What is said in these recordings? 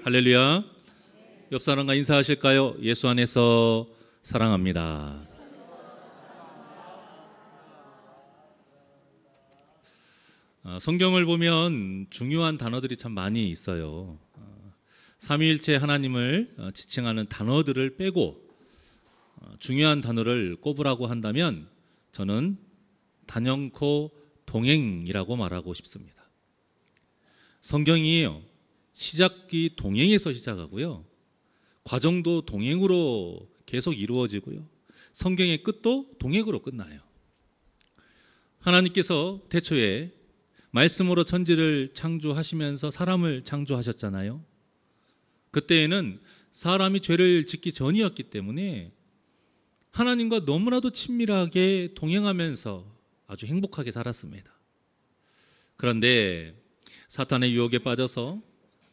할렐루야. 옆 사람과 인사하실까요? 예수 안에서 사랑합니다. 성경을 보면 중요한 단어들이 참 많이 있어요. 삼위일체 하나님을 지칭하는 단어들을 빼고 중요한 단어를 꼽으라고 한다면 저는 단연코 동행이라고 말하고 싶습니다. 성경이에요. 시작이 동행에서 시작하고요. 과정도 동행으로 계속 이루어지고요. 성경의 끝도 동행으로 끝나요. 하나님께서 태초에 말씀으로 천지를 창조하시면서 사람을 창조하셨잖아요. 그때에는 사람이 죄를 짓기 전이었기 때문에 하나님과 너무나도 친밀하게 동행하면서 아주 행복하게 살았습니다. 그런데 사탄의 유혹에 빠져서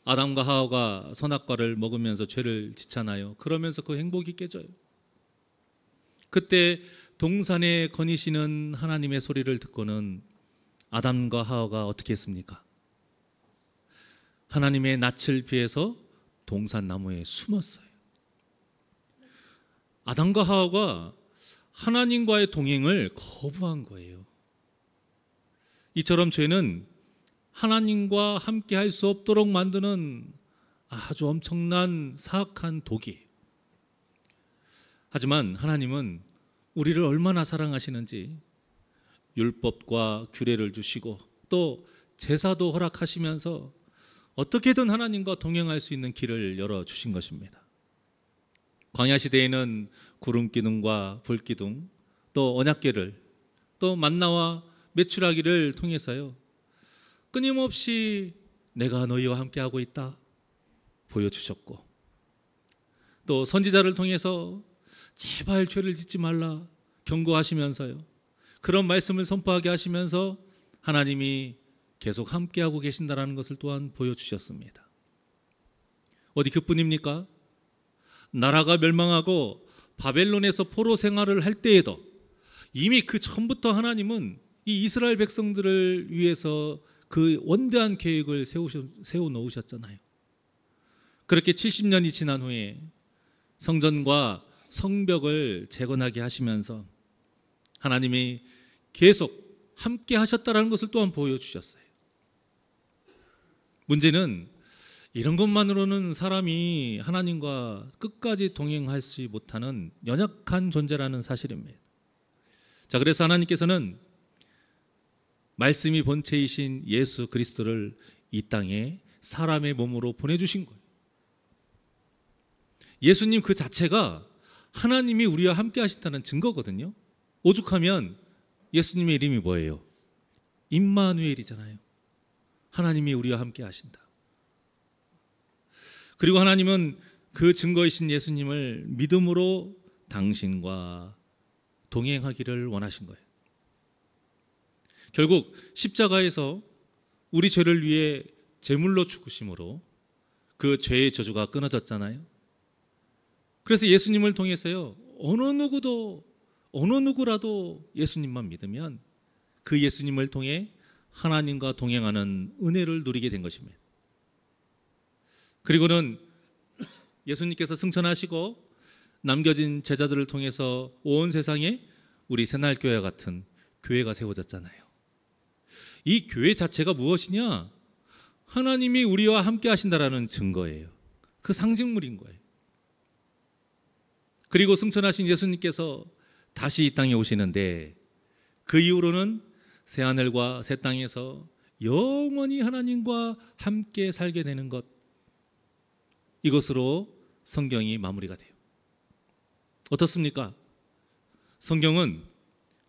아담과 하와가 선악과를 먹으면서 죄를 짓잖아요. 그러면서 그 행복이 깨져요. 그때 동산에 거니시는 하나님의 소리를 듣고는 아담과 하와가 어떻게 했습니까? 하나님의 낯을 피해서 동산 나무에 숨었어요. 아담과 하와가 하나님과의 동행을 거부한 거예요. 이처럼 죄는 하나님과 함께 할 수 없도록 만드는 아주 엄청난 사악한 독이에요. 하지만 하나님은 우리를 얼마나 사랑하시는지 율법과 규례를 주시고 또 제사도 허락하시면서 어떻게든 하나님과 동행할 수 있는 길을 열어주신 것입니다. 광야 시대에는 구름 기둥과 불 기둥 또 언약궤를 또 만나와 메추라기를 통해서요 끊임없이 내가 너희와 함께하고 있다 보여주셨고 또 선지자를 통해서 제발 죄를 짓지 말라 경고하시면서요 그런 말씀을 선포하게 하시면서 하나님이 계속 함께하고 계신다는 것을 또한 보여주셨습니다. 어디 그뿐입니까? 나라가 멸망하고 바벨론에서 포로 생활을 할 때에도 이미 그 전부터 하나님은 이 이스라엘 백성들을 위해서 그 원대한 계획을 세워 놓으셨잖아요. 그렇게 70년이 지난 후에 성전과 성벽을 재건하게 하시면서 하나님이 계속 함께 하셨다는 것을 또한 보여주셨어요. 문제는 이런 것만으로는 사람이 하나님과 끝까지 동행하지 못하는 연약한 존재라는 사실입니다. 자, 그래서 하나님께서는 말씀이 본체이신 예수 그리스도를 이 땅에 사람의 몸으로 보내주신 거예요. 예수님 그 자체가 하나님이 우리와 함께 하신다는 증거거든요. 오죽하면 예수님의 이름이 뭐예요? 임마누엘이잖아요. 하나님이 우리와 함께 하신다. 그리고 하나님은 그 증거이신 예수님을 믿음으로 당신과 동행하기를 원하신 거예요. 결국 십자가에서 우리 죄를 위해 제물로 죽으심으로 그 죄의 저주가 끊어졌잖아요. 그래서 예수님을 통해서요 어느 누구라도 예수님만 믿으면 그 예수님을 통해 하나님과 동행하는 은혜를 누리게 된 것입니다. 그리고는 예수님께서 승천하시고 남겨진 제자들을 통해서 온 세상에 우리 새날교회와 같은 교회가 세워졌잖아요. 이 교회 자체가 무엇이냐? 하나님이 우리와 함께 하신다라는 증거예요. 그 상징물인 거예요. 그리고 승천하신 예수님께서 다시 이 땅에 오시는데 그 이후로는 새하늘과 새 땅에서 영원히 하나님과 함께 살게 되는 것, 이것으로 성경이 마무리가 돼요. 어떻습니까? 성경은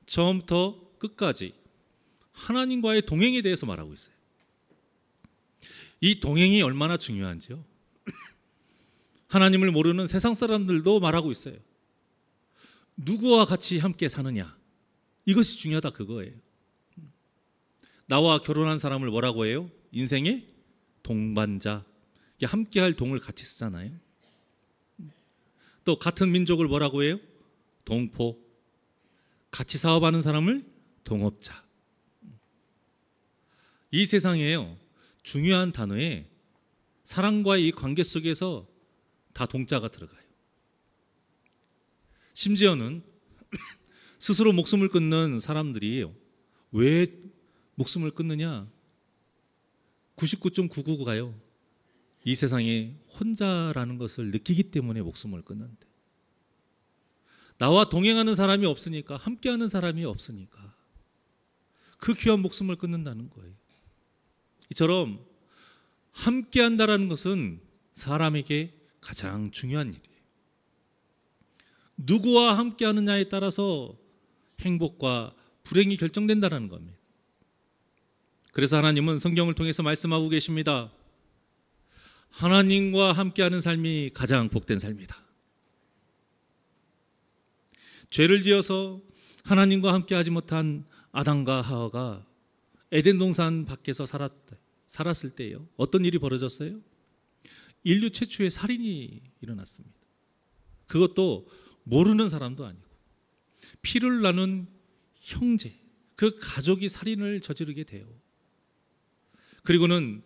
처음부터 끝까지 하나님과의 동행에 대해서 말하고 있어요. 이 동행이 얼마나 중요한지요. 하나님을 모르는 세상 사람들도 말하고 있어요. 누구와 같이 함께 사느냐, 이것이 중요하다 그거예요. 나와 결혼한 사람을 뭐라고 해요? 인생의 동반자. 함께 할 동을 같이 쓰잖아요. 또 같은 민족을 뭐라고 해요? 동포. 같이 사업하는 사람을 동업자. 이 세상에요 중요한 단어에 사랑과의 이 관계 속에서 다 동자가 들어가요. 심지어는 스스로 목숨을 끊는 사람들이 왜 목숨을 끊느냐? 99.999가요. 이 세상에 혼자라는 것을 느끼기 때문에 목숨을 끊는데, 나와 동행하는 사람이 없으니까, 함께하는 사람이 없으니까 그 귀한 목숨을 끊는다는 거예요. 이처럼 함께한다라는 것은 사람에게 가장 중요한 일이에요. 누구와 함께하느냐에 따라서 행복과 불행이 결정된다는 겁니다. 그래서 하나님은 성경을 통해서 말씀하고 계십니다. 하나님과 함께하는 삶이 가장 복된 삶이다. 죄를 지어서 하나님과 함께하지 못한 아담과 하와가 에덴 동산 밖에서 살았을 때요, 어떤 일이 벌어졌어요? 인류 최초의 살인이 일어났습니다. 그것도 모르는 사람도 아니고 피를 나눈 형제, 그 가족이 살인을 저지르게 돼요. 그리고는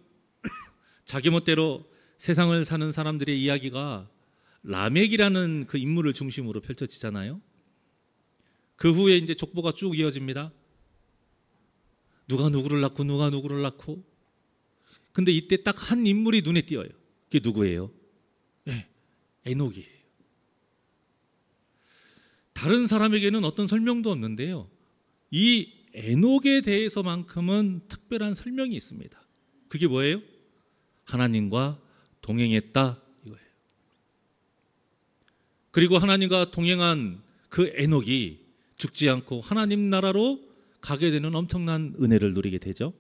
자기 멋대로 세상을 사는 사람들의 이야기가 라멕이라는 그 인물을 중심으로 펼쳐지잖아요. 그 후에 이제 족보가 쭉 이어집니다. 누가 누구를 낳고 누가 누구를 낳고. 근데 이때 딱 한 인물이 눈에 띄어요. 그게 누구예요? 네, 에녹이에요. 다른 사람에게는 어떤 설명도 없는데요, 이 에녹에 대해서만큼은 특별한 설명이 있습니다. 그게 뭐예요? 하나님과 동행했다, 이거예요. 그리고 하나님과 동행한 그 에녹이 죽지 않고 하나님 나라로 가게 되는 엄청난 은혜를 누리게 되죠.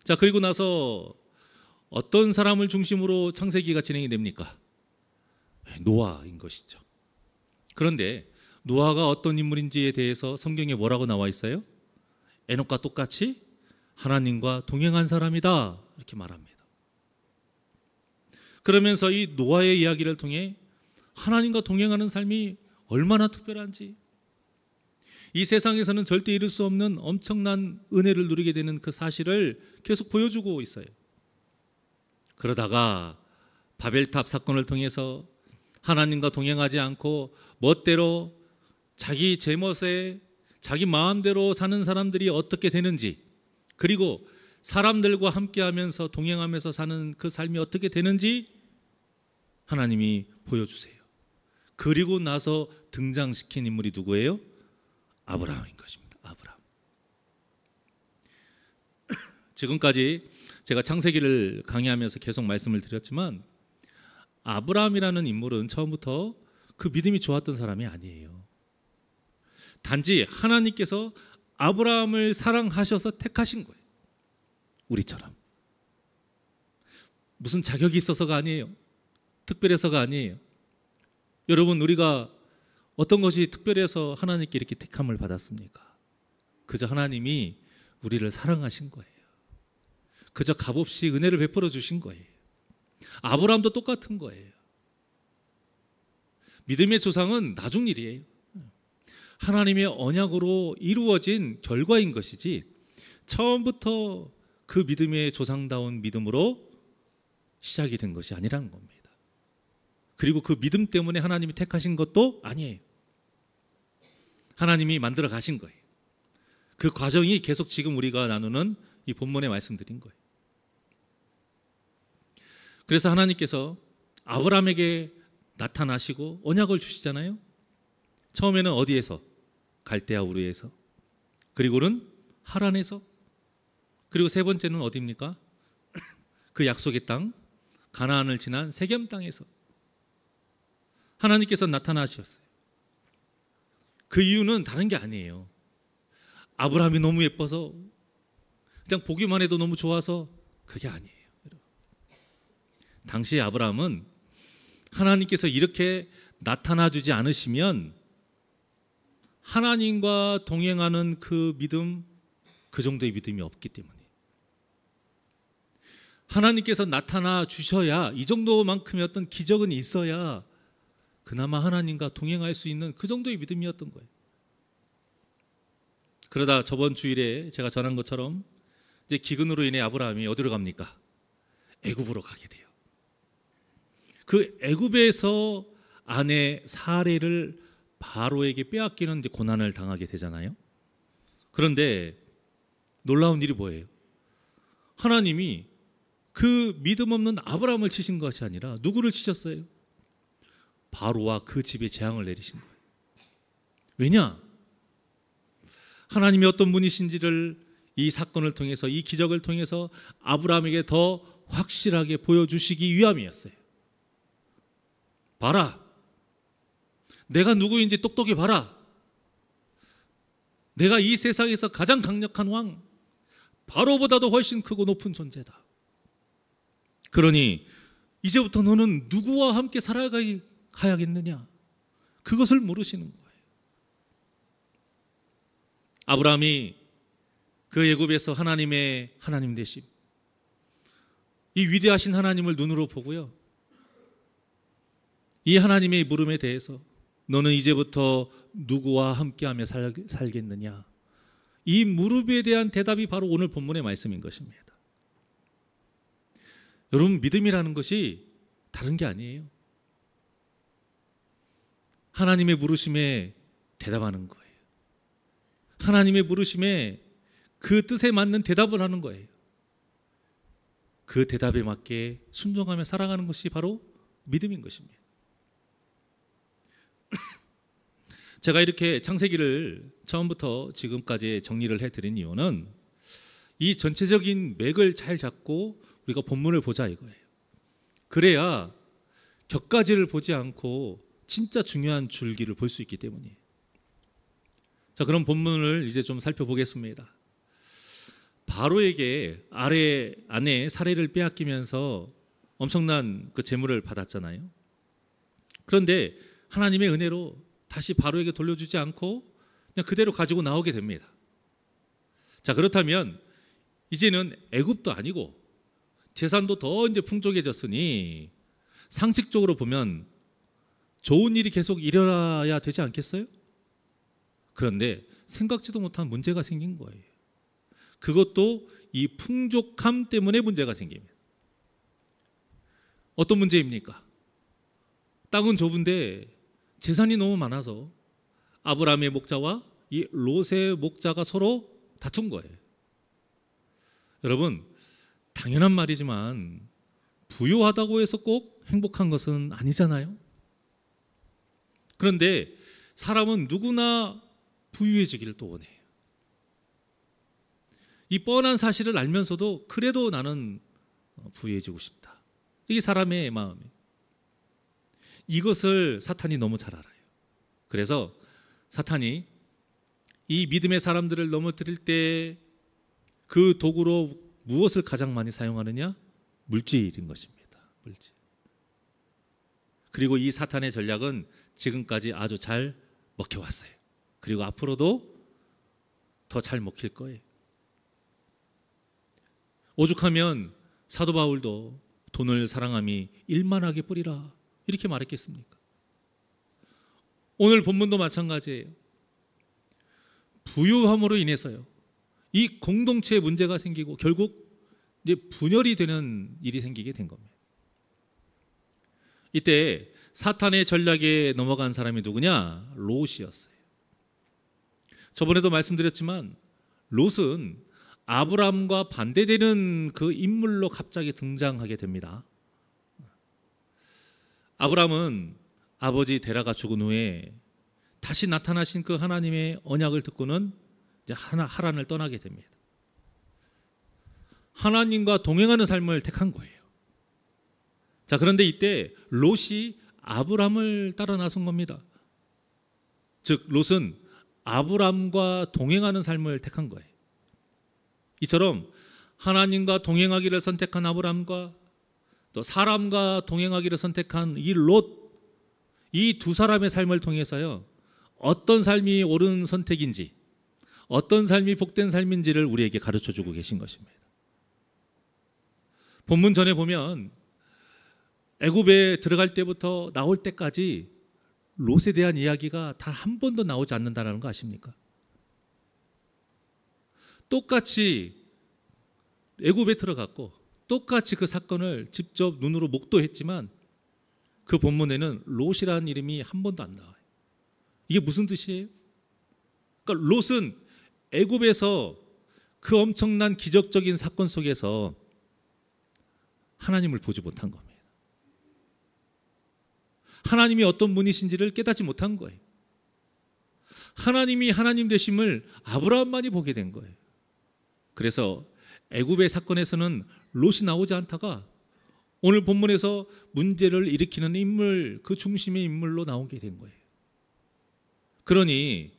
자, 그리고 나서 어떤 사람을 중심으로 창세기가 진행이 됩니까? 노아인 것이죠. 그런데 노아가 어떤 인물인지에 대해서 성경에 뭐라고 나와 있어요? 에녹과 똑같이 하나님과 동행한 사람이다, 이렇게 말합니다. 그러면서 이 노아의 이야기를 통해 하나님과 동행하는 삶이 얼마나 특별한지, 이 세상에서는 절대 이룰 수 없는 엄청난 은혜를 누리게 되는 그 사실을 계속 보여주고 있어요. 그러다가 바벨탑 사건을 통해서 하나님과 동행하지 않고 멋대로 자기 제멋에 자기 마음대로 사는 사람들이 어떻게 되는지, 그리고 사람들과 함께하면서 동행하면서 사는 그 삶이 어떻게 되는지 하나님이 보여주세요. 그리고 나서 등장시킨 인물이 누구예요? 아브라함인 것입니다. 아브라함. 지금까지 제가 창세기를 강의하면서 계속 말씀을 드렸지만, 아브라함이라는 인물은 처음부터 그 믿음이 좋았던 사람이 아니에요. 단지 하나님께서 아브라함을 사랑하셔서 택하신 거예요. 우리처럼. 무슨 자격이 있어서가 아니에요. 특별해서가 아니에요. 여러분, 우리가 어떤 것이 특별해서 하나님께 이렇게 택함을 받았습니까? 그저 하나님이 우리를 사랑하신 거예요. 그저 값없이 은혜를 베풀어 주신 거예요. 아브라함도 똑같은 거예요. 믿음의 조상은 나중 일이에요. 하나님의 언약으로 이루어진 결과인 것이지, 처음부터 그 믿음의 조상다운 믿음으로 시작이 된 것이 아니라는 겁니다. 그리고 그 믿음 때문에 하나님이 택하신 것도 아니에요. 하나님이 만들어 가신 거예요. 그 과정이 계속 지금 우리가 나누는 이 본문에 말씀드린 거예요. 그래서 하나님께서 아브라함에게 나타나시고 언약을 주시잖아요. 처음에는 어디에서? 갈대아 우르에서, 그리고는 하란에서, 그리고 세 번째는 어디입니까? 그 약속의 땅 가나안을 지난 세겜 땅에서 하나님께서 나타나셨어요. 그 이유는 다른 게 아니에요. 아브라함이 너무 예뻐서, 그냥 보기만 해도 너무 좋아서, 그게 아니에요. 당시 아브라함은 하나님께서 이렇게 나타나 주지 않으시면 하나님과 동행하는 그 믿음, 그 정도의 믿음이 없기 때문에, 하나님께서 나타나 주셔야, 이 정도만큼의 어떤 기적은 있어야 그나마 하나님과 동행할 수 있는 그 정도의 믿음이었던 거예요. 그러다 저번 주일에 제가 전한 것처럼 이제 기근으로 인해 아브라함이 어디로 갑니까? 애굽으로 가게 돼요. 그 애굽에서 아내 사레를 바로에게 빼앗기는 이제 고난을 당하게 되잖아요. 그런데 놀라운 일이 뭐예요? 하나님이 그 믿음 없는 아브라함을 치신 것이 아니라 누구를 치셨어요? 바로와 그 집에 재앙을 내리신 거예요. 왜냐? 하나님이 어떤 분이신지를 이 사건을 통해서, 이 기적을 통해서 아브라함에게 더 확실하게 보여주시기 위함이었어요. 봐라, 내가 누구인지 똑똑히 봐라. 내가 이 세상에서 가장 강력한 왕, 바로보다도 훨씬 크고 높은 존재다. 그러니 이제부터 너는 누구와 함께 살아가야겠느냐? 그것을 물으시는 거예요. 아브라함이 그 애굽에서 하나님의 하나님 되심, 이 위대하신 하나님을 눈으로 보고요, 이 하나님의 물음에 대해서 너는 이제부터 누구와 함께하며 살겠느냐, 이 물음에 대한 대답이 바로 오늘 본문의 말씀인 것입니다. 여러분, 믿음이라는 것이 다른 게 아니에요. 하나님의 물으심에 대답하는 거예요. 하나님의 물으심에 그 뜻에 맞는 대답을 하는 거예요. 그 대답에 맞게 순종하며 살아가는 것이 바로 믿음인 것입니다. 제가 이렇게 창세기를 처음부터 지금까지 정리를 해드린 이유는 이 전체적인 맥을 잘 잡고 우리가 본문을 보자 이거예요. 그래야 격가지를 보지 않고 진짜 중요한 줄기를 볼 수 있기 때문이에요. 자, 그럼 본문을 이제 좀 살펴보겠습니다. 바로에게 아내 사레를 빼앗기면서 엄청난 그 재물을 받았잖아요. 그런데 하나님의 은혜로 다시 바로에게 돌려주지 않고 그냥 그대로 가지고 나오게 됩니다. 자, 그렇다면 이제는 애굽도 아니고 재산도 더 이제 풍족해졌으니 상식적으로 보면 좋은 일이 계속 일어나야 되지 않겠어요? 그런데 생각지도 못한 문제가 생긴 거예요. 그것도 이 풍족함 때문에 문제가 생깁니다. 어떤 문제입니까? 땅은 좁은데 재산이 너무 많아서 아브라함의 목자와 이 롯의 목자가 서로 다툰 거예요. 여러분, 당연한 말이지만 부유하다고 해서 꼭 행복한 것은 아니잖아요. 그런데 사람은 누구나 부유해지기를 또 원해요. 이 뻔한 사실을 알면서도 그래도 나는 부유해지고 싶다. 이게 사람의 마음이에요. 이것을 사탄이 너무 잘 알아요. 그래서 사탄이 이 믿음의 사람들을 넘어뜨릴 때 그 도구로 무엇을 가장 많이 사용하느냐? 물질인 것입니다. 물질. 그리고 이 사탄의 전략은 지금까지 아주 잘 먹혀왔어요. 그리고 앞으로도 더 잘 먹힐 거예요. 오죽하면 사도 바울도 돈을 사랑함이 일만하게 뿌리라 이렇게 말했겠습니까? 오늘 본문도 마찬가지예요. 부유함으로 인해서요, 이 공동체에 문제가 생기고 결국 이제 분열이 되는 일이 생기게 된 겁니다. 이때 사탄의 전략에 넘어간 사람이 누구냐? 롯이었어요. 저번에도 말씀드렸지만 롯은 아브라함과 반대되는 그 인물로 갑자기 등장하게 됩니다. 아브라함은 아버지 데라가 죽은 후에 다시 나타나신 그 하나님의 언약을 듣고는 이제 하란을 떠나게 됩니다. 하나님과 동행하는 삶을 택한 거예요. 자, 그런데 이때 롯이 아브라함을 따라 나선 겁니다. 즉 롯은 아브라함과 동행하는 삶을 택한 거예요. 이처럼 하나님과 동행하기를 선택한 아브라함과 또 사람과 동행하기를 선택한 이 롯, 이 두 사람의 삶을 통해서요, 어떤 삶이 옳은 선택인지, 어떤 삶이 복된 삶인지를 우리에게 가르쳐주고 계신 것입니다. 본문 전에 보면 애굽에 들어갈 때부터 나올 때까지 롯에 대한 이야기가 단 한 번도 나오지 않는다는 거 아십니까? 똑같이 애굽에 들어갔고 똑같이 그 사건을 직접 눈으로 목도했지만 그 본문에는 롯이라는 이름이 한 번도 안 나와요. 이게 무슨 뜻이에요? 그러니까 롯은 애굽에서 그 엄청난 기적적인 사건 속에서 하나님을 보지 못한 겁니다. 하나님이 어떤 분이신지를 깨닫지 못한 거예요. 하나님이 하나님 되심을 아브라함만이 보게 된 거예요. 그래서 애굽의 사건에서는 롯이 나오지 않다가 오늘 본문에서 문제를 일으키는 인물, 그 중심의 인물로 나오게 된 거예요. 그러니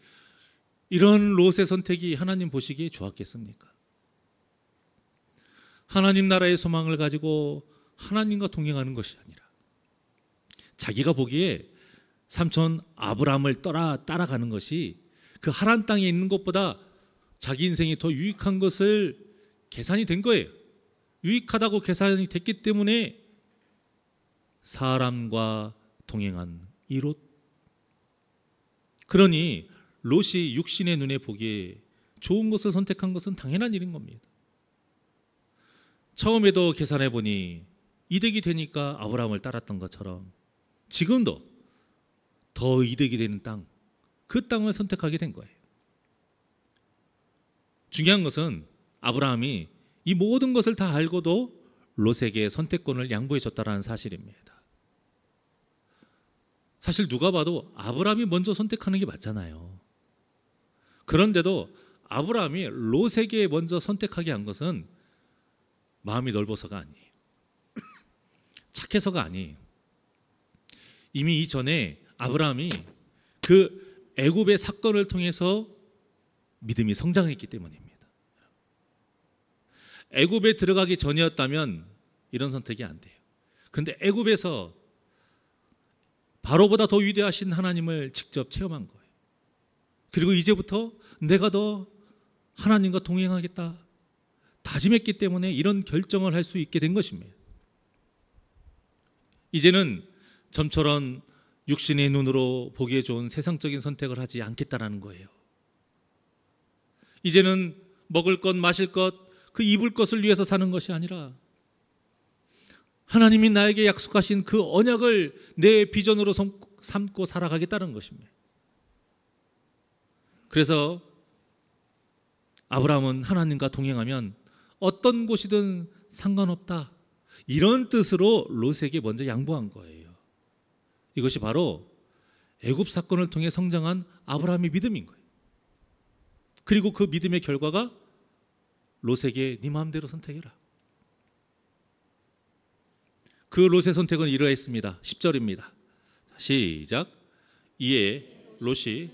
이런 롯의 선택이 하나님 보시기에 좋았겠습니까? 하나님 나라의 소망을 가지고 하나님과 동행하는 것이 아니라 자기가 보기에 삼촌 아브라함을 따라가는 것이 그 하란 땅에 있는 것보다 자기 인생이 더 유익한 것을 계산이 된 거예요. 유익하다고 계산이 됐기 때문에 사람과 동행한 이 롯. 그러니 롯이 육신의 눈에 보기에 좋은 것을 선택한 것은 당연한 일인 겁니다. 처음에도 계산해 보니 이득이 되니까 아브라함을 따랐던 것처럼 지금도 더 이득이 되는 땅, 그 땅을 선택하게 된 거예요. 중요한 것은 아브라함이 이 모든 것을 다 알고도 롯에게 선택권을 양보해 줬다는 사실입니다. 사실 누가 봐도 아브라함이 먼저 선택하는 게 맞잖아요. 그런데도 아브라함이 롯에게 먼저 선택하게 한 것은 마음이 넓어서가 아니에요. 착해서가 아니에요. 이미 이전에 아브라함이 그 애굽의 사건을 통해서 믿음이 성장했기 때문입니다. 애굽에 들어가기 전이었다면 이런 선택이 안 돼요. 그런데 애굽에서 바로보다 더 위대하신 하나님을 직접 체험한 거예요. 그리고 이제부터 내가 더 하나님과 동행하겠다 다짐했기 때문에 이런 결정을 할 수 있게 된 것입니다. 이제는 점처럼 육신의 눈으로 보기에 좋은 세상적인 선택을 하지 않겠다라는 거예요. 이제는 먹을 것, 마실 것, 그 입을 것을 위해서 사는 것이 아니라 하나님이 나에게 약속하신 그 언약을 내 비전으로 삼고 살아가겠다는 것입니다. 그래서 아브라함은 하나님과 동행하면 어떤 곳이든 상관없다, 이런 뜻으로 롯에게 먼저 양보한 거예요. 이것이 바로 애굽 사건을 통해 성장한 아브라함의 믿음인 거예요. 그리고 그 믿음의 결과가 롯에게 네 마음대로 선택해라. 그 롯의 선택은 이러했습니다. 10절입니다. 시작. 이에 롯이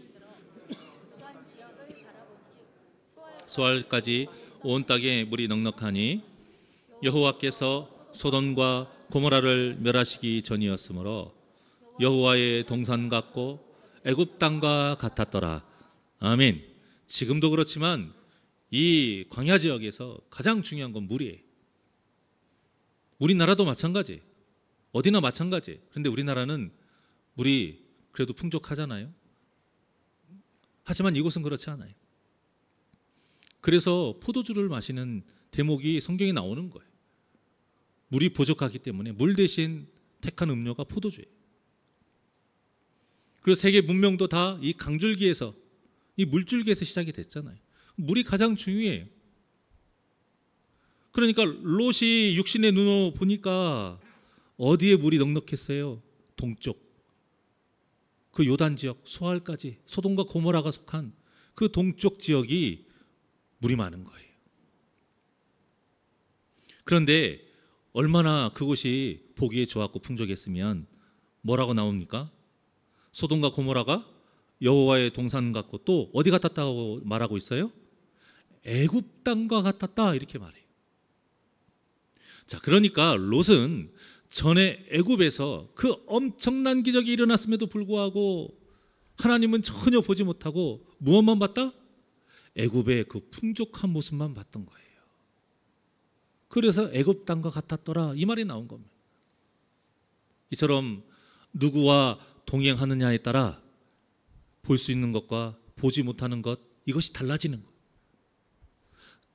소알까지 온 땅에 물이 넉넉하니 여호와께서 소돔과 고모라를 멸하시기 전이었으므로 여호와의 동산 같고 애굽 땅과 같았더라. 아멘. 지금도 그렇지만 이 광야 지역에서 가장 중요한 건 물이에요. 우리나라도 마찬가지, 어디나 마찬가지. 그런데 우리나라는 물이 그래도 풍족하잖아요. 하지만 이곳은 그렇지 않아요. 그래서 포도주를 마시는 대목이 성경에 나오는 거예요. 물이 부족하기 때문에 물 대신 택한 음료가 포도주예요. 그리고 세계 문명도 다 이 강줄기에서, 이 물줄기에서 시작이 됐잖아요. 물이 가장 중요해요. 그러니까 롯이 육신의 눈으로 보니까 어디에 물이 넉넉했어요? 동쪽, 그 요단 지역, 소알까지, 소돔과 고모라가 속한 그 동쪽 지역이 물이 많은 거예요. 그런데 얼마나 그곳이 보기에 좋았고 풍족했으면 뭐라고 나옵니까? 소돔과 고모라가 여호와의 동산 같고 또 어디 같았다고 말하고 있어요? 애굽 땅과 같았다, 이렇게 말해요. 자, 그러니까 롯은 전에 애굽에서 그 엄청난 기적이 일어났음에도 불구하고 하나님은 전혀 보지 못하고 무엇만 봤다? 애굽의 그 풍족한 모습만 봤던 거예요. 그래서 애굽 땅과 같았더라, 이 말이 나온 겁니다. 이처럼 누구와 동행하느냐에 따라 볼 수 있는 것과 보지 못하는 것, 이것이 달라지는 거예요.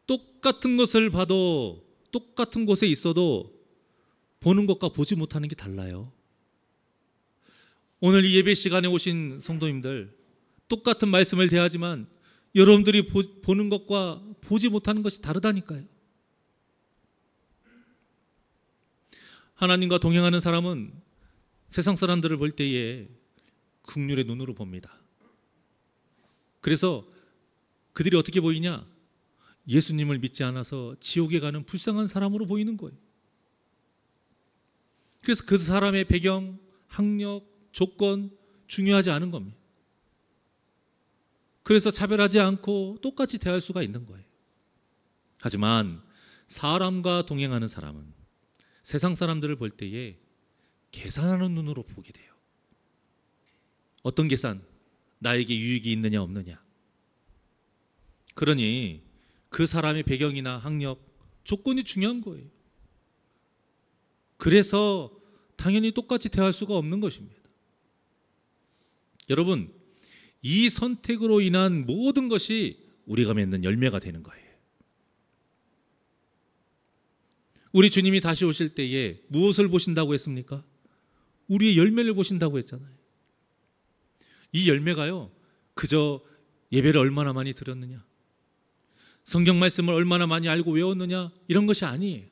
똑같은 것을 봐도, 똑같은 곳에 있어도 보는 것과 보지 못하는 게 달라요. 오늘 이 예배 시간에 오신 성도님들, 똑같은 말씀을 대하지만 여러분들이 보는 것과 보지 못하는 것이 다르다니까요. 하나님과 동행하는 사람은 세상 사람들을 볼 때에 긍휼의 눈으로 봅니다. 그래서 그들이 어떻게 보이냐? 예수님을 믿지 않아서 지옥에 가는 불쌍한 사람으로 보이는 거예요. 그래서 그 사람의 배경, 학력, 조건 중요하지 않은 겁니다. 그래서 차별하지 않고 똑같이 대할 수가 있는 거예요. 하지만 사람과 동행하는 사람은 세상 사람들을 볼 때에 계산하는 눈으로 보게 돼요. 어떤 계산? 나에게 유익이 있느냐 없느냐. 그러니 그 사람의 배경이나 학력, 조건이 중요한 거예요. 그래서 당연히 똑같이 대할 수가 없는 것입니다. 여러분, 이 선택으로 인한 모든 것이 우리가 맺는 열매가 되는 거예요. 우리 주님이 다시 오실 때에 무엇을 보신다고 했습니까? 우리의 열매를 보신다고 했잖아요. 이 열매가요, 그저 예배를 얼마나 많이 들었느냐, 성경 말씀을 얼마나 많이 알고 외웠느냐, 이런 것이 아니에요.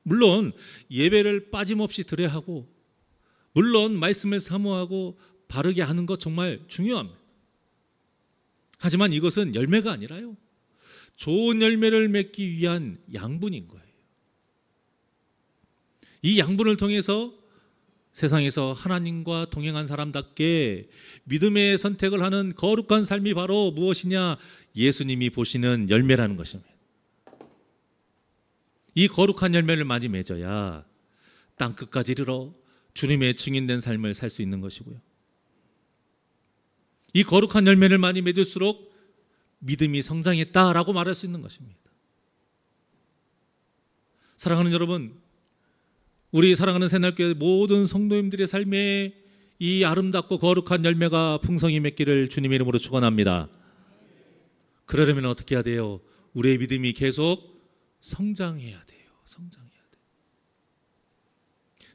물론 예배를 빠짐없이 드려야 하고, 물론 말씀을 사모하고 바르게 하는 것 정말 중요합니다. 하지만 이것은 열매가 아니라요, 좋은 열매를 맺기 위한 양분인 거예요. 이 양분을 통해서 세상에서 하나님과 동행한 사람답게 믿음의 선택을 하는 거룩한 삶이 바로 무엇이냐? 예수님이 보시는 열매라는 것입니다. 이 거룩한 열매를 많이 맺어야 땅끝까지 이르러 주님의 증인된 삶을 살 수 있는 것이고요. 이 거룩한 열매를 많이 맺을수록 믿음이 성장했다라고 말할 수 있는 것입니다. 사랑하는 여러분, 우리 사랑하는 새날교회 모든 성도님들의 삶에 이 아름답고 거룩한 열매가 풍성히 맺기를 주님의 이름으로 축원합니다. 그러려면 어떻게 해야 돼요? 우리의 믿음이 계속 성장해야 돼요. 성장해야 돼요.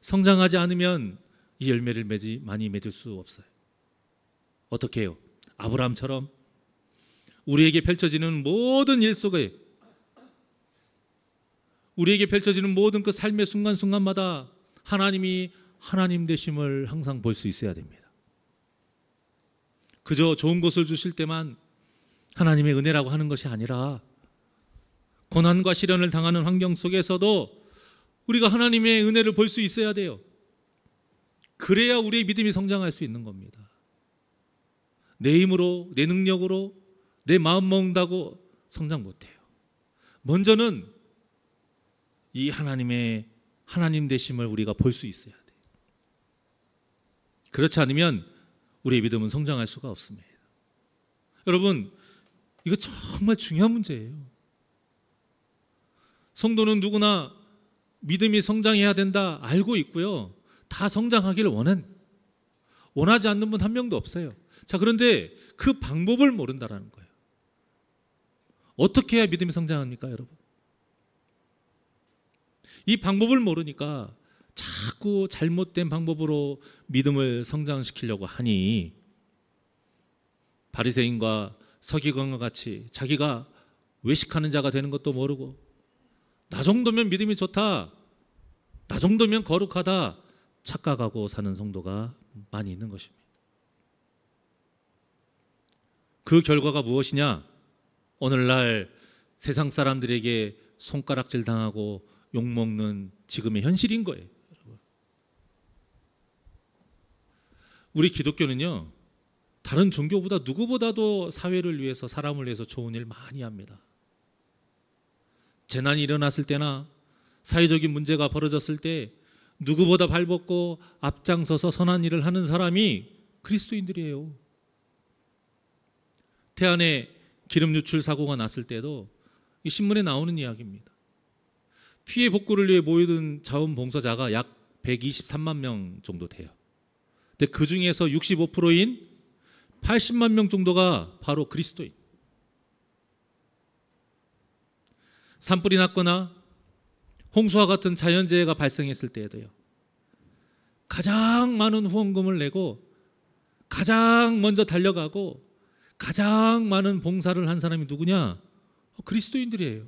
성장하지 않으면 이 열매를 많이 맺을 수 없어요. 어떻게 해요? 아브라함처럼 우리에게 펼쳐지는 모든 일 속에, 우리에게 펼쳐지는 모든 그 삶의 순간순간마다 하나님이 하나님 되심을 항상 볼 수 있어야 됩니다. 그저 좋은 것을 주실 때만 하나님의 은혜라고 하는 것이 아니라 고난과 시련을 당하는 환경 속에서도 우리가 하나님의 은혜를 볼 수 있어야 돼요. 그래야 우리의 믿음이 성장할 수 있는 겁니다. 내 힘으로, 내 능력으로, 내 마음 먹는다고 성장 못해요. 먼저는 이 하나님의 하나님 되심을 우리가 볼 수 있어야 돼요. 그렇지 않으면 우리의 믿음은 성장할 수가 없습니다. 여러분, 이거 정말 중요한 문제예요. 성도는 누구나 믿음이 성장해야 된다 알고 있고요, 다 성장하기를 원하지 않는 분 한 명도 없어요. 자, 그런데 그 방법을 모른다라는 거예요. 어떻게 해야 믿음이 성장합니까, 여러분? 이 방법을 모르니까 자꾸 잘못된 방법으로 믿음을 성장시키려고 하니 바리새인과 서기관과 같이 자기가 외식하는 자가 되는 것도 모르고, 나 정도면 믿음이 좋다, 나 정도면 거룩하다 착각하고 사는 성도가 많이 있는 것입니다. 그 결과가 무엇이냐? 오늘날 세상 사람들에게 손가락질 당하고 욕먹는 지금의 현실인 거예요. 여러분, 우리 기독교는요, 다른 종교보다 누구보다도 사회를 위해서, 사람을 위해서 좋은 일 많이 합니다. 재난이 일어났을 때나 사회적인 문제가 벌어졌을 때 누구보다 발벗고 앞장서서 선한 일을 하는 사람이 그리스도인들이에요. 태안에 기름 유출 사고가 났을 때도 이 신문에 나오는 이야기입니다. 피해 복구를 위해 모여든 자원봉사자가 약 123만 명 정도 돼요. 근데 그 중에서 65%인 80만 명 정도가 바로 그리스도인. 산불이 났거나 홍수와 같은 자연재해가 발생했을 때에도요, 가장 많은 후원금을 내고 가장 먼저 달려가고 가장 많은 봉사를 한 사람이 누구냐? 그리스도인들이에요.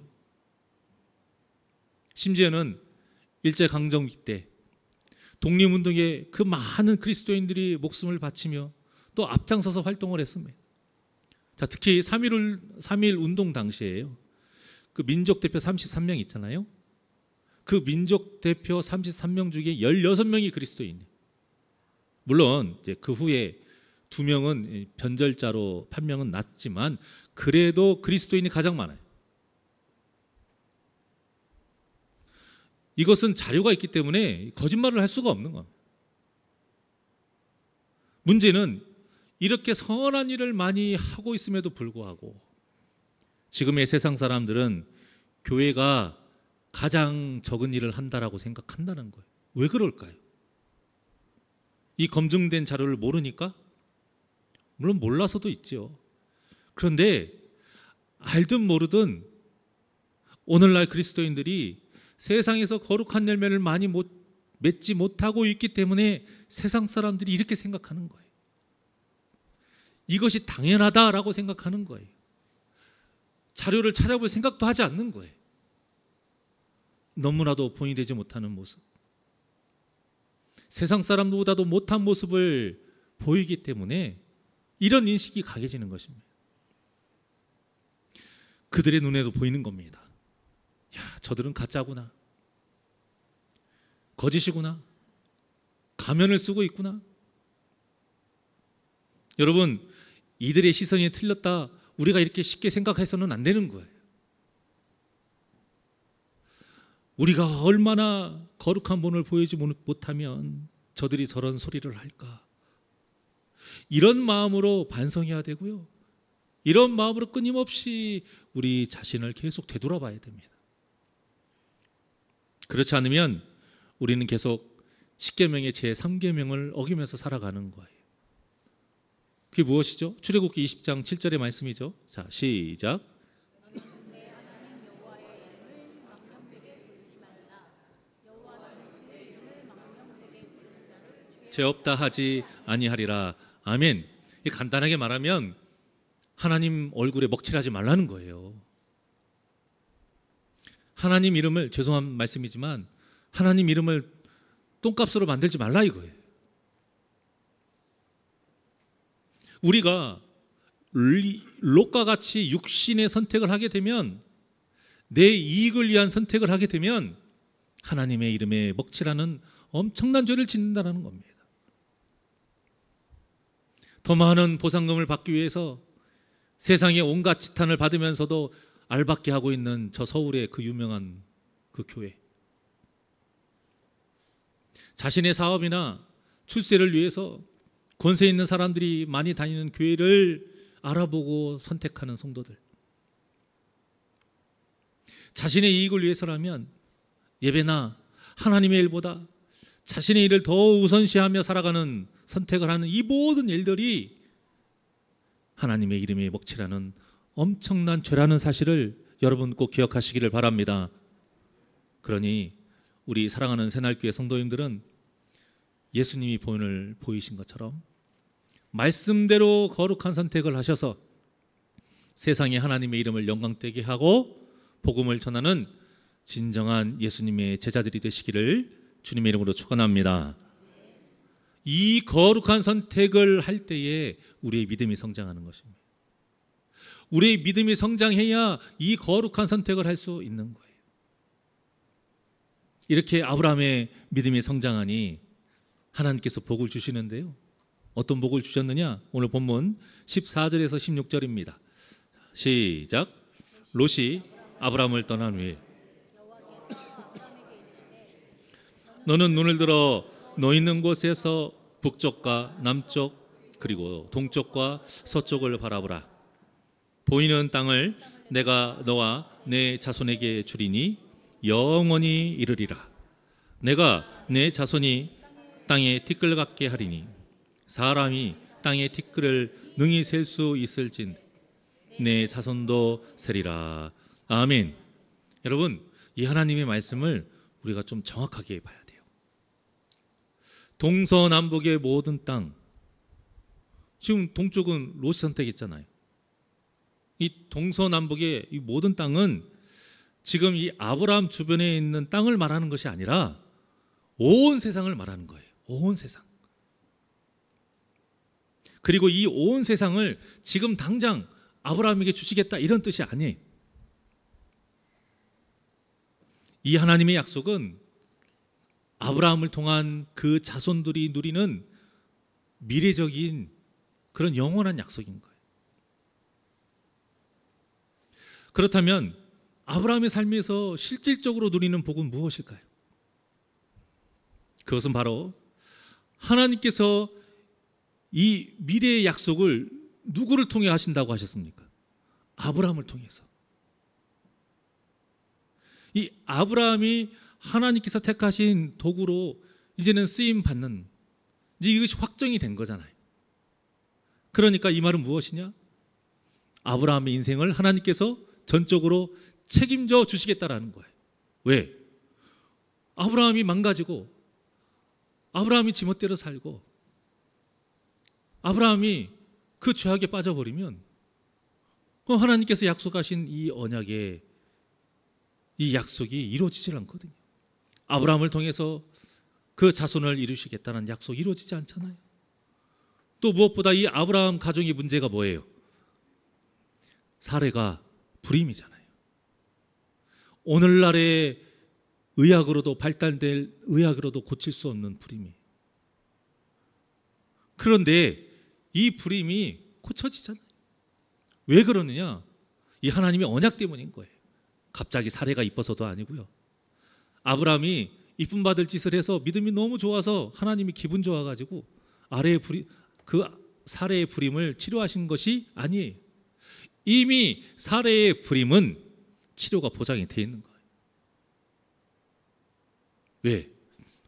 심지어는 일제강점기 때 독립운동에 그 많은 그리스도인들이 목숨을 바치며 또 앞장서서 활동을 했습니다. 자, 특히 3.1 운동 당시에요. 그 민족 대표 33명 있잖아요. 그 민족 대표 33명 중에 16명이 그리스도인이에요. 물론 이제 그 후에 2명은 변절자로 판명은 났지만 그래도 그리스도인이 가장 많아요. 이것은 자료가 있기 때문에 거짓말을 할 수가 없는 겁니다. 문제는 이렇게 선한 일을 많이 하고 있음에도 불구하고 지금의 세상 사람들은 교회가 가장 적은 일을 한다라고 생각한다는 거예요. 왜 그럴까요? 이 검증된 자료를 모르니까? 물론 몰라서도 있죠. 그런데 알든 모르든 오늘날 그리스도인들이 세상에서 거룩한 열매를 많이 맺지 못하고 있기 때문에 세상 사람들이 이렇게 생각하는 거예요. 이것이 당연하다라고 생각하는 거예요. 자료를 찾아볼 생각도 하지 않는 거예요. 너무나도 본이 되지 못하는 모습, 세상 사람보다도 못한 모습을 보이기 때문에 이런 인식이 강해지는 것입니다. 그들의 눈에도 보이는 겁니다. 야, 저들은 가짜구나, 거짓이구나, 가면을 쓰고 있구나. 여러분, 이들의 시선이 틀렸다, 우리가 이렇게 쉽게 생각해서는 안 되는 거예요. 우리가 얼마나 거룩한 본을 보이지 못하면 저들이 저런 소리를 할까? 이런 마음으로 반성해야 되고요. 이런 마음으로 끊임없이 우리 자신을 계속 되돌아봐야 됩니다. 그렇지 않으면 우리는 계속 십계명의 제3계명을 어기면서 살아가는 거예요. 그게 무엇이죠? 출애굽기 20장 7절의 말씀이죠. 자, 시작. 죄 없다 하지 아니하리라. 아멘. 간단하게 말하면 하나님 얼굴에 먹칠하지 말라는 거예요. 하나님 이름을, 죄송한 말씀이지만 하나님 이름을 똥값으로 만들지 말라 이거예요. 우리가 롯과 같이 육신의 선택을 하게 되면, 내 이익을 위한 선택을 하게 되면 하나님의 이름에 먹칠하는 엄청난 죄를 짓는다는 겁니다. 더 많은 보상금을 받기 위해서 세상의 온갖 지탄을 받으면서도 알받게 하고 있는 저 서울의 그 유명한 그 교회, 자신의 사업이나 출세를 위해서 권세 있는 사람들이 많이 다니는 교회를 알아보고 선택하는 성도들, 자신의 이익을 위해서라면 예배나 하나님의 일보다 자신의 일을 더 우선시하며 살아가는 선택을 하는 이 모든 일들이 하나님의 이름에 먹칠하는 엄청난 죄라는 사실을 여러분 꼭 기억하시기를 바랍니다. 그러니 우리 사랑하는 새날교회 성도님들은 예수님이 본을 보이신 것처럼 말씀대로 거룩한 선택을 하셔서 세상에 하나님의 이름을 영광되게 하고 복음을 전하는 진정한 예수님의 제자들이 되시기를 주님의 이름으로 축원합니다. 이 거룩한 선택을 할 때에 우리의 믿음이 성장하는 것입니다. 우리의 믿음이 성장해야 이 거룩한 선택을 할 수 있는 거예요. 이렇게 아브라함의 믿음이 성장하니 하나님께서 복을 주시는데요. 어떤 복을 주셨느냐? 오늘 본문 14절에서 16절입니다. 시작. 롯이 아브라함을 떠난 후에 너는 눈을 들어 너 있는 곳에서 북쪽과 남쪽 그리고 동쪽과 서쪽을 바라보라. 보이는 땅을 내가 너와 내 자손에게 주리니 영원히 이르리라. 내가 내 자손이 땅에 티끌 같게 하리니 사람이 땅의 티끌을 능히 셀 수 있을진 내 자손도 세리라. 아멘. 여러분, 이 하나님의 말씀을 우리가 좀 정확하게 봐야 돼요. 동서남북의 모든 땅, 지금 동쪽은 롯이 선택했잖아요. 이 동서남북의 이 모든 땅은 지금 이 아브라함 주변에 있는 땅을 말하는 것이 아니라 온 세상을 말하는 거예요. 온 세상. 그리고 이 온 세상을 지금 당장 아브라함에게 주시겠다 이런 뜻이 아니에요. 이 하나님의 약속은 아브라함을 통한 그 자손들이 누리는 미래적인 그런 영원한 약속인 거예요. 그렇다면 아브라함의 삶에서 실질적으로 누리는 복은 무엇일까요? 그것은 바로 하나님께서 이 미래의 약속을 누구를 통해 하신다고 하셨습니까? 아브라함을 통해서. 이 아브라함이 하나님께서 택하신 도구로 이제는 쓰임 받는, 이제 이것이 확정이 된 거잖아요. 그러니까 이 말은 무엇이냐? 아브라함의 인생을 하나님께서 전적으로 책임져 주시겠다라는 거예요. 왜? 아브라함이 망가지고, 아브라함이 지멋대로 살고, 아브라함이 그 죄악에 빠져버리면 하나님께서 약속하신 이 언약의 이 약속이 이루어지질 않거든요. 아브라함을 통해서 그 자손을 이루시겠다는 약속이 이루어지지 않잖아요. 또 무엇보다 이 아브라함 가정의 문제가 뭐예요? 사례가 불임이잖아요. 오늘날의 의학으로도 발달될 의학으로도 고칠 수 없는 불임이에요. 그런데 이 불임이 고쳐지잖아요. 왜 그러느냐? 이 하나님의 언약 때문인 거예요. 갑자기 사례가 이뻐서도 아니고요. 아브라함이 이쁨 받을 짓을 해서 믿음이 너무 좋아서 하나님이 기분 좋아가지고 아래의 불임, 그 사례의 불임을 치료하신 것이 아니에요. 이미 사례의 불임은 치료가 보장이 되어 있는 거예요. 왜?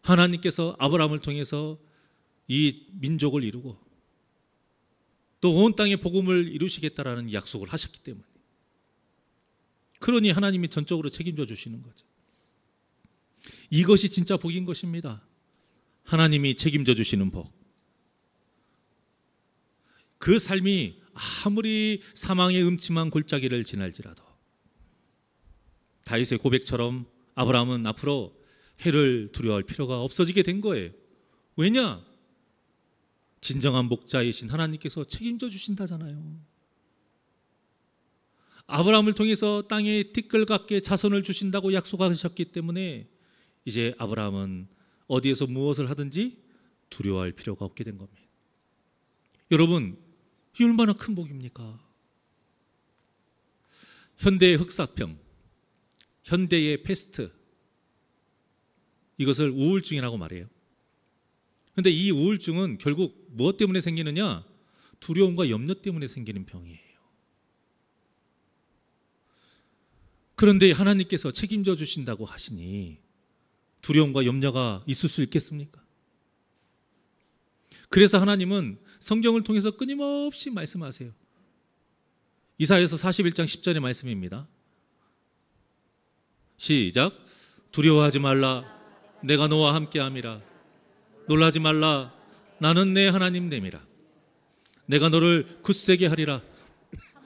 하나님께서 아브라함을 통해서 이 민족을 이루고 또 온 땅에 복음을 이루시겠다라는 약속을 하셨기 때문에, 그러니 하나님이 전적으로 책임져 주시는 거죠. 이것이 진짜 복인 것입니다. 하나님이 책임져 주시는 복. 그 삶이 아무리 사망의 음침한 골짜기를 지날지라도 다윗의 고백처럼 아브라함은 앞으로 해를 두려워할 필요가 없어지게 된 거예요. 왜냐? 진정한 목자이신 하나님께서 책임져 주신다잖아요. 아브라함을 통해서 땅에 티끌같게 자손을 주신다고 약속하셨기 때문에 이제 아브라함은 어디에서 무엇을 하든지 두려워할 필요가 없게 된 겁니다. 여러분, 이 얼마나 큰 복입니까? 현대의 흑사병, 현대의 패스트, 이것을 우울증이라고 말해요. 그런데 이 우울증은 결국 무엇 때문에 생기느냐? 두려움과 염려 때문에 생기는 병이에요. 그런데 하나님께서 책임져 주신다고 하시니 두려움과 염려가 있을 수 있겠습니까? 그래서 하나님은 성경을 통해서 끊임없이 말씀하세요. 이사야서 41장 10절의 말씀입니다. 시작. 두려워하지 말라. 내가 너와 함께함이라. 놀라지 말라. 나는 내 하나님 됨이라. 내가 너를 굳세게 하리라.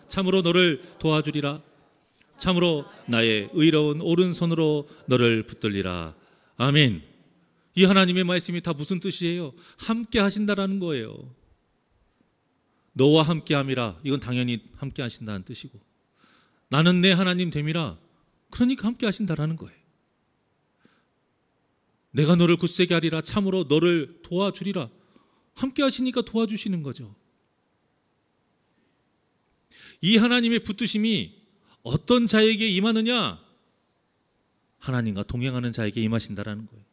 참으로 너를 도와주리라. 참으로 나의 의로운 오른손으로 너를 붙들리라. 아멘. 이 하나님의 말씀이 다 무슨 뜻이에요? 함께 하신다라는 거예요. 너와 함께함이라. 이건 당연히 함께 하신다는 뜻이고, 나는 내 하나님 됨이라. 그러니까 함께 하신다라는 거예요. 내가 너를 굳세게 하리라. 참으로 너를 도와주리라. 함께 하시니까 도와주시는 거죠. 이 하나님의 붙드심이 어떤 자에게 임하느냐? 하나님과 동행하는 자에게 임하신다라는 거예요.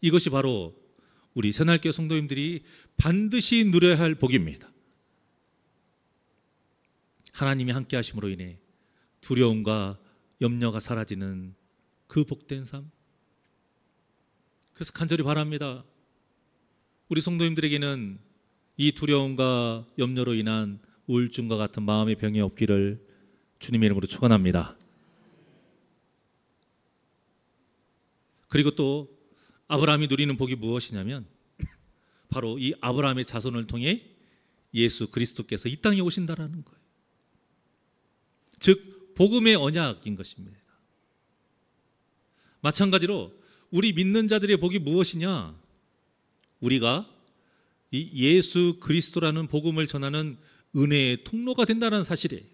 이것이 바로 우리 새날교회 성도님들이 반드시 누려야 할 복입니다. 하나님이 함께 하심으로 인해 두려움과 염려가 사라지는 그 복된 삶. 그래서 간절히 바랍니다. 우리 성도님들에게는 이 두려움과 염려로 인한 우울증과 같은 마음의 병이 없기를 주님의 이름으로 축원합니다. 그리고 또 아브라함이 누리는 복이 무엇이냐면 바로 이 아브라함의 자손을 통해 예수 그리스도께서 이 땅에 오신다라는 거예요. 즉 복음의 언약인 것입니다. 마찬가지로 우리 믿는 자들의 복이 무엇이냐? 우리가 이 예수 그리스도라는 복음을 전하는 은혜의 통로가 된다는 사실이에요.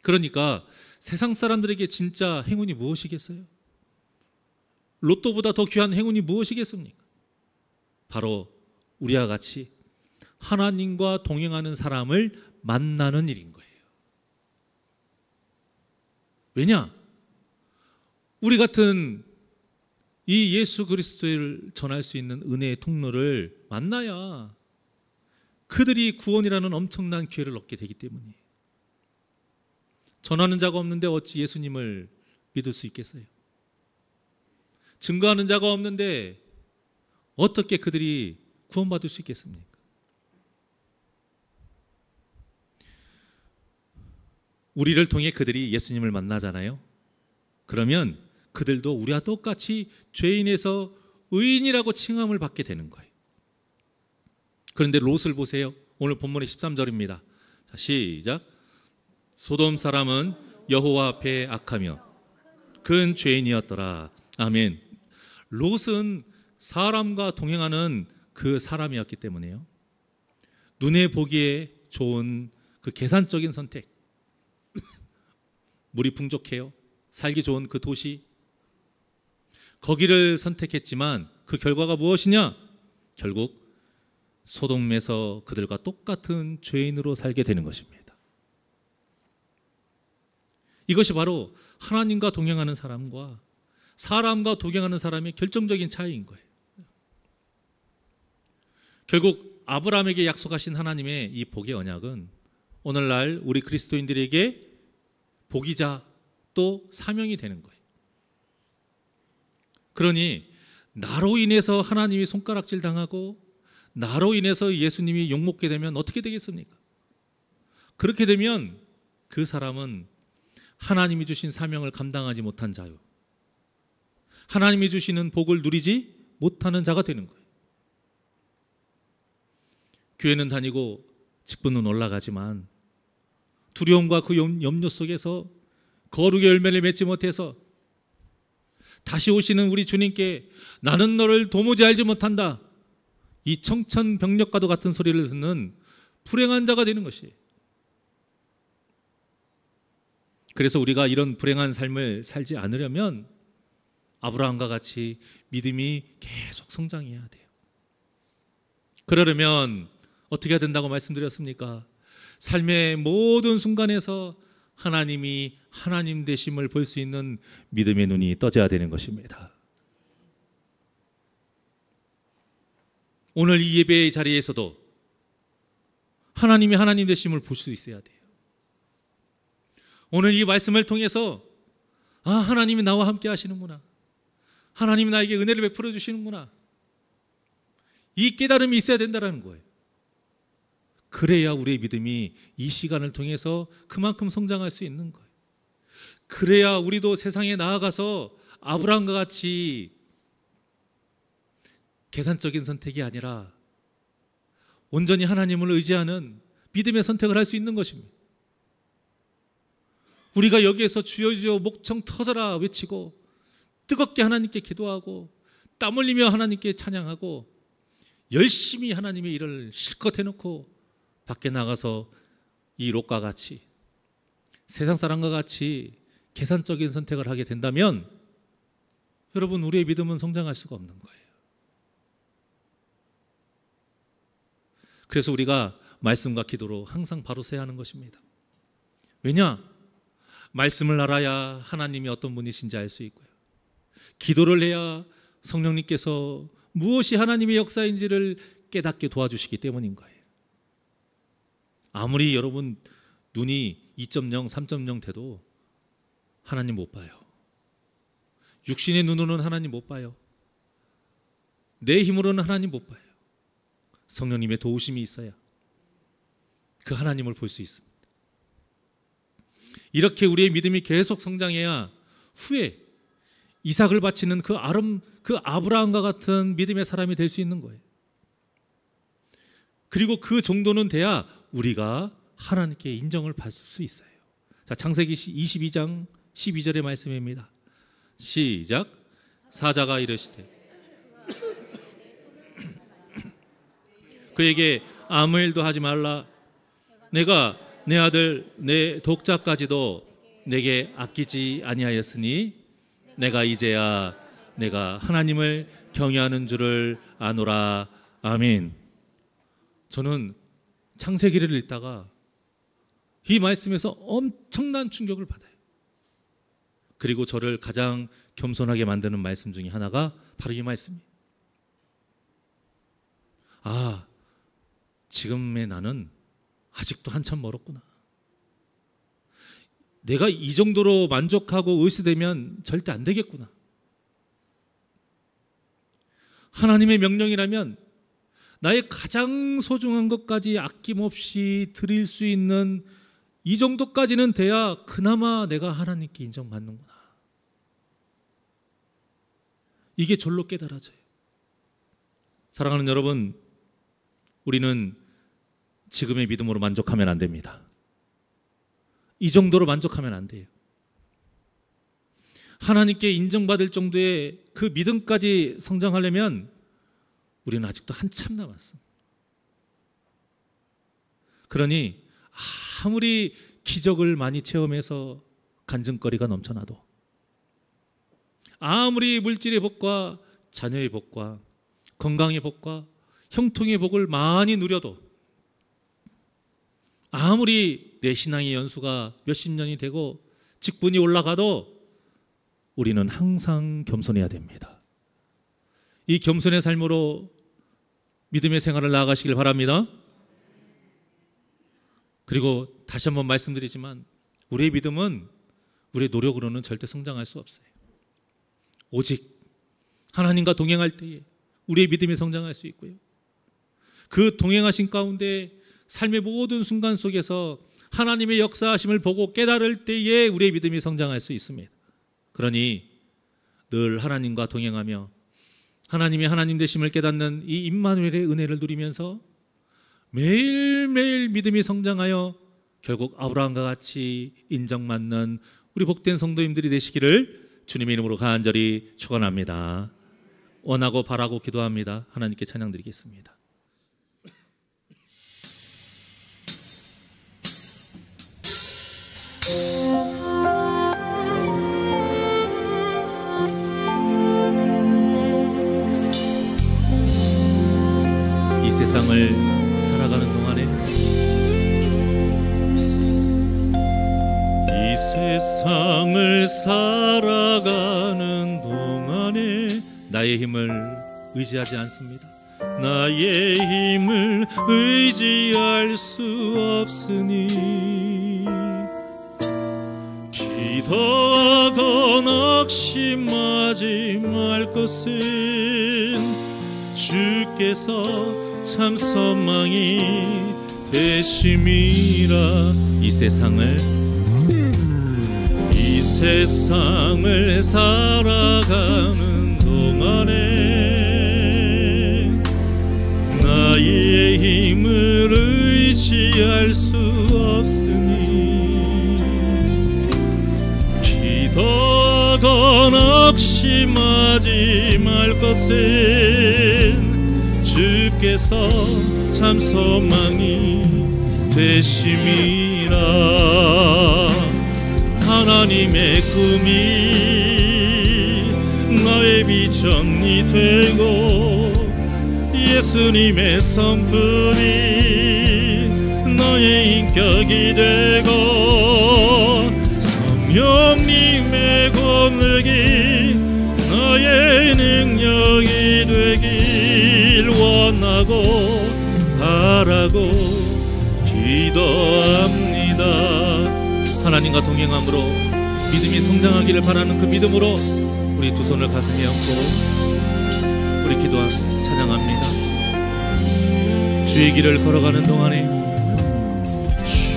그러니까 세상 사람들에게 진짜 행운이 무엇이겠어요? 로또보다 더 귀한 행운이 무엇이겠습니까? 바로 우리와 같이 하나님과 동행하는 사람을 만나는 일인 거예요. 왜냐? 우리 같은 이 예수 그리스도를 전할 수 있는 은혜의 통로를 만나야 그들이 구원이라는 엄청난 기회를 얻게 되기 때문이에요. 전하는 자가 없는데 어찌 예수님을 믿을 수 있겠어요? 증거하는 자가 없는데 어떻게 그들이 구원받을 수 있겠습니까? 우리를 통해 그들이 예수님을 만나잖아요. 그러면 그들도 우리와 똑같이 죄인에서 의인이라고 칭함을 받게 되는 거예요. 그런데 롯을 보세요. 오늘 본문의 13절입니다. 자, 시작. 소돔 사람은 여호와 앞에 악하며 큰 죄인이었더라. 아멘. 롯은 사람과 동행하는 그 사람이었기 때문에요. 눈에 보기에 좋은 그 계산적인 선택. 물이 풍족해요. 살기 좋은 그 도시. 거기를 선택했지만 그 결과가 무엇이냐? 결국 소돔에서 그들과 똑같은 죄인으로 살게 되는 것입니다. 이것이 바로 하나님과 동행하는 사람과 사람과 동행하는 사람의 결정적인 차이인 거예요. 결국 아브라함에게 약속하신 하나님의 이 복의 언약은 오늘날 우리 그리스도인들에게 복이자 또 사명이 되는 거예요. 그러니 나로 인해서 하나님이 손가락질 당하고 나로 인해서 예수님이 욕먹게 되면 어떻게 되겠습니까? 그렇게 되면 그 사람은 하나님이 주신 사명을 감당하지 못한 자요, 하나님이 주시는 복을 누리지 못하는 자가 되는 거예요. 교회는 다니고 직분은 올라가지만 두려움과 그 염려 속에서 거룩의 열매를 맺지 못해서 다시 오시는 우리 주님께 나는 너를 도무지 알지 못한다, 이 청천벽력과도 같은 소리를 듣는 불행한 자가 되는 것이에요. 그래서 우리가 이런 불행한 삶을 살지 않으려면 아브라함과 같이 믿음이 계속 성장해야 돼요. 그러려면 어떻게 해야 된다고 말씀드렸습니까? 삶의 모든 순간에서 하나님이 하나님 되심을 볼 수 있는 믿음의 눈이 떠져야 되는 것입니다. 오늘 이 예배의 자리에서도 하나님이 하나님 되심을 볼 수 있어야 돼요. 오늘 이 말씀을 통해서 하나님이 나와 함께 하시는구나, 하나님이 나에게 은혜를 베풀어 주시는구나, 이 깨달음이 있어야 된다는 거예요. 그래야 우리의 믿음이 이 시간을 통해서 그만큼 성장할 수 있는 거예요. 그래야 우리도 세상에 나아가서 아브라함과 같이 계산적인 선택이 아니라 온전히 하나님을 의지하는 믿음의 선택을 할 수 있는 것입니다. 우리가 여기에서 주여 주여 목청 터져라 외치고 뜨겁게 하나님께 기도하고 땀 흘리며 하나님께 찬양하고 열심히 하나님의 일을 실컷 해놓고 밖에 나가서 이 롯과 같이 세상 사람과 같이 계산적인 선택을 하게 된다면 여러분, 우리의 믿음은 성장할 수가 없는 거예요. 그래서 우리가 말씀과 기도로 항상 바로 서야 하는 것입니다. 왜냐? 말씀을 알아야 하나님이 어떤 분이신지 알 수 있고요, 기도를 해야 성령님께서 무엇이 하나님의 역사인지를 깨닫게 도와주시기 때문인 거예요. 아무리 여러분 눈이 2.0, 3.0 돼도 하나님 못 봐요. 육신의 눈으로는 하나님 못 봐요. 내 힘으로는 하나님 못 봐요. 성령님의 도우심이 있어야 그 하나님을 볼 수 있습니다. 이렇게 우리의 믿음이 계속 성장해야 후에 이삭을 바치는 그 아브라함과 같은 믿음의 사람이 될 수 있는 거예요. 그리고 그 정도는 돼야 우리가 하나님께 인정을 받을 수 있어요. 자, 창세기 22장 12절의 말씀입니다. 시작. 사자가 이르시되 그에게 아무 일도 하지 말라. 내가 내 아들 내 독자까지도 내게 아끼지 아니하였으니 내가 이제야 내가 하나님을 경외하는 줄을 아노라. 아멘. 저는 창세기를 읽다가 이 말씀에서 엄청난 충격을 받아요. 그리고 저를 가장 겸손하게 만드는 말씀 중에 하나가 바로 이 말씀이에요. 아, 지금의 나는 아직도 한참 멀었구나. 내가 이 정도로 만족하고 의시되면 절대 안 되겠구나. 하나님의 명령이라면 나의 가장 소중한 것까지 아낌없이 드릴 수 있는 이 정도까지는 돼야 그나마 내가 하나님께 인정받는구나. 이게 절로 깨달아져요. 사랑하는 여러분, 우리는 지금의 믿음으로 만족하면 안 됩니다. 이 정도로 만족하면 안 돼요. 하나님께 인정받을 정도의 그 믿음까지 성장하려면 우리는 아직도 한참 남았습니다. 그러니 아무리 기적을 많이 체험해서 간증거리가 넘쳐나도, 아무리 물질의 복과 자녀의 복과 건강의 복과 형통의 복을 많이 누려도, 아무리 내 신앙의 연수가 몇십 년이 되고 직분이 올라가도 우리는 항상 겸손해야 됩니다. 이 겸손의 삶으로 믿음의 생활을 나아가시길 바랍니다. 그리고 다시 한번 말씀드리지만 우리의 믿음은 우리의 노력으로는 절대 성장할 수 없어요. 오직 하나님과 동행할 때에 우리의 믿음이 성장할 수 있고요. 그 동행하신 가운데 삶의 모든 순간 속에서 하나님의 역사하심을 보고 깨달을 때에 우리의 믿음이 성장할 수 있습니다. 그러니 늘 하나님과 동행하며 하나님의 하나님 되심을 깨닫는 이 임마누엘의 은혜를 누리면서 매일매일 믿음이 성장하여 결국 아브라함과 같이 인정받는 우리 복된 성도님들이 되시기를 주님의 이름으로 간절히 축원합니다. 원하고 바라고 기도합니다. 하나님께 찬양드리겠습니다. 이 세상을 살아가는 동안에, 이 세상을 살아가는 동안에 나의 힘을 의지하지 않습니다. 나의 힘을 의지할 수 없으니 기도하고 낙심하지 말 것은 주께서 참 소망이 되심이라. 이 세상을 살아가는 동안에 나의 힘을 의지할 수 없으니 기도하고 낙심하지 말 것은 주께서 참 소망이 되심이라. 하나님의 꿈이 나의 비전이 되고 예수님의 성품이 나의 인격이 되고 성령님의 권능이 나의 능력이 되길 원하고 바라고 기도합니다. 하나님과 동행함으로 믿음이 성장하기를 바라는 그 믿음으로 우리 두 손을 가슴에 얹고 우리 찬양합니다. 주의 길을 걸어가는 동안에,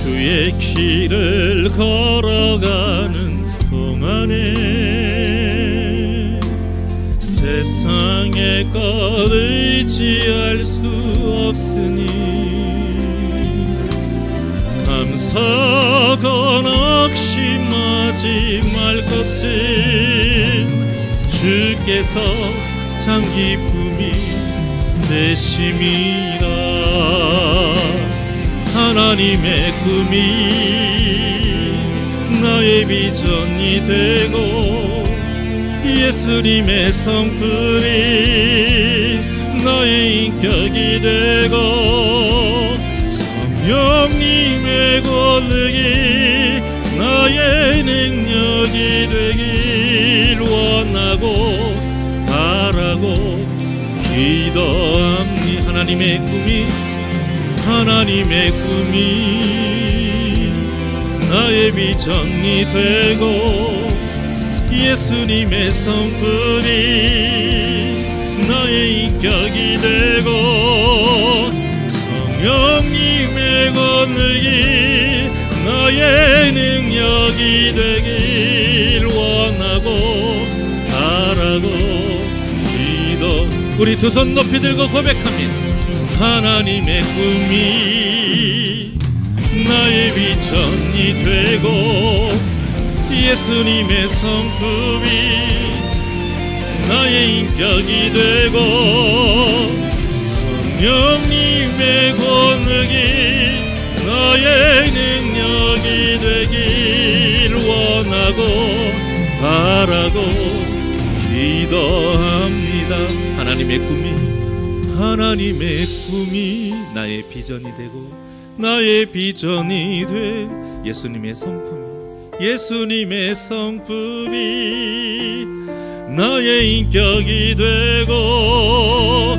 주의 길을 걸어가는 동안에 세상의 것 의지할 수 없으니 감사건 억심하지 말 것은 주께서 참 기쁨이 되심이라. 하나님의 꿈이 나의 비전이 되고 예수님의 성품이 나의 인격이 되고 성령님의 권능이 나의 능력이 되길 원하고 바라고 기도합니. 하나님의 꿈이 나의 비전이 되고 예수님의 성품이 나의 인격이 되고 성령님의 권능이 나의 능력이 되길 원하고 바라고 기도. 우리 두 손 높이 들고 고백합니다. 하나님의 꿈이 나의 비전이 되고 예수님의 성품이 나의 인격이 되고 성령님의 권능이 나의 능력이 되길 원하고 바라고 기도합니다. 하나님의 꿈이 나의 비전이 되고 나의 비전이 돼 예수님의 성품이 나의 인격이 되고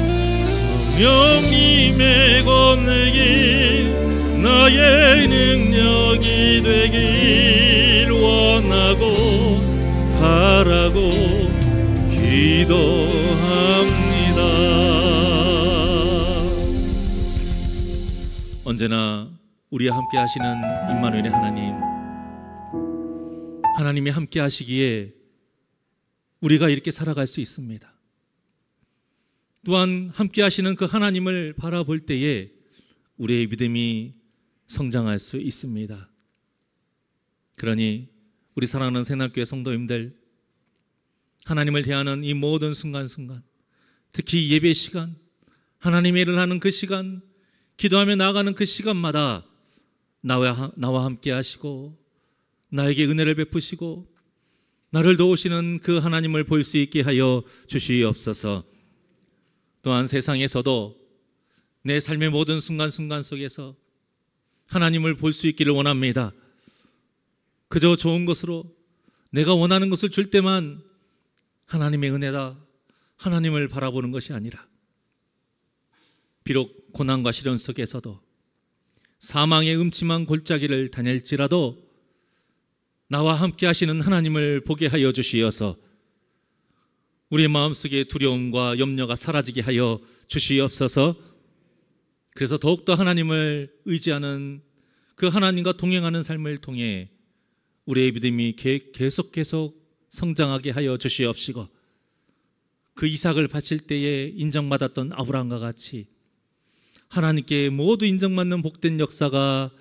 성령님의 권능이 나의 능력이 되길 원하고 바라고 기도합니다. 언제나 우리와 함께 하시는 임마누엘의 하나님이 함께 하시기에 우리가 이렇게 살아갈 수 있습니다. 또한 함께 하시는 그 하나님을 바라볼 때에 우리의 믿음이 성장할 수 있습니다. 그러니 우리 사랑하는 새날교회 성도님들, 하나님을 대하는 이 모든 순간순간, 특히 예배 시간, 하나님의 일을 하는 그 시간, 기도하며 나아가는 그 시간마다 나와 함께 하시고 나에게 은혜를 베푸시고 나를 도우시는 그 하나님을 볼 수 있게 하여 주시옵소서. 또한 세상에서도 내 삶의 모든 순간순간 속에서 하나님을 볼 수 있기를 원합니다. 그저 좋은 것으로 내가 원하는 것을 줄 때만 하나님의 은혜다, 하나님을 바라보는 것이 아니라 비록 고난과 시련 속에서도 사망의 음침한 골짜기를 다닐지라도 나와 함께 하시는 하나님을 보게 하여 주시어서 우리의 마음속에 두려움과 염려가 사라지게 하여 주시옵소서. 그래서 더욱더 하나님을 의지하는 그 하나님과 동행하는 삶을 통해 우리의 믿음이 계속 성장하게 하여 주시옵시고 그 이삭을 바칠 때에 인정받았던 아브라함과 같이 하나님께 모두 인정받는 복된 역사가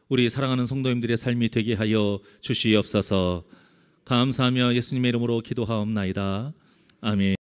우리 사랑하는 성도님들의 삶이 되게 하여 주시옵소서. 감사하며 예수님의 이름으로 기도하옵나이다. 아멘.